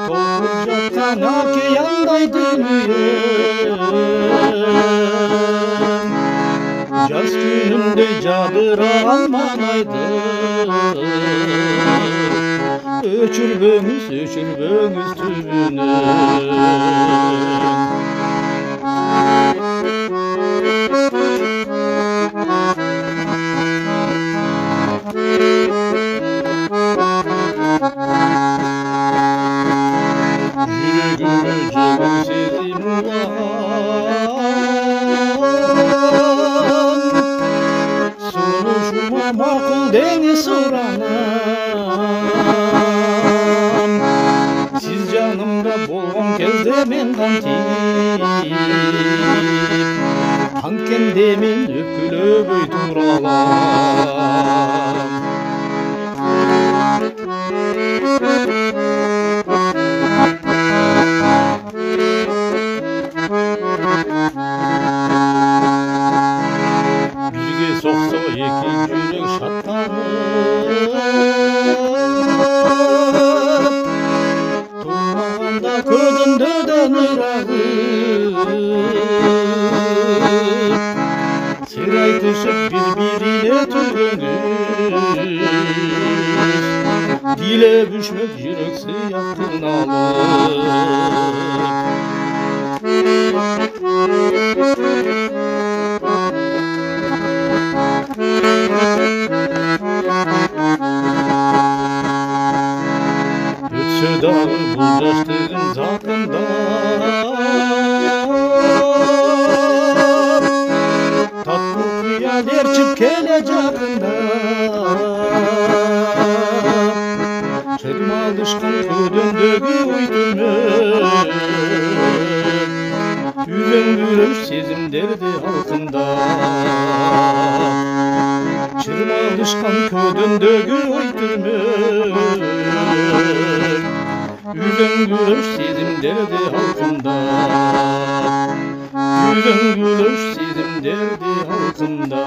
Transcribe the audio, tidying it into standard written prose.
толқып жатқан океандай дүнием, жаз күніндей жадыраған маңайдың өшірбеңіз түбінен. Жүрегіме жеңіл сезім улаған, сұлу шума мақұл дене сұранам. Сіз жанымда болған кезде мен қантип, қанткенде мен өкіліп ой туралам. Birге соқса екі жүрек шаттанып, тұрмағанда көдіндерден ырағып, сыр айтышып бір-біріне түргеніңіз, dilep üşmek yürek sıyaktın alıp. Ötse dağı buldaştığın zatında, tatlı kıyaler çık gelecekinde, çırmalışkan ködündögü uydumek, üzen sezimderdi halkında. Çırmalışkan ködündögü uydumek, üzen sezimderdi halkında. Üzen sezimderdi halkında.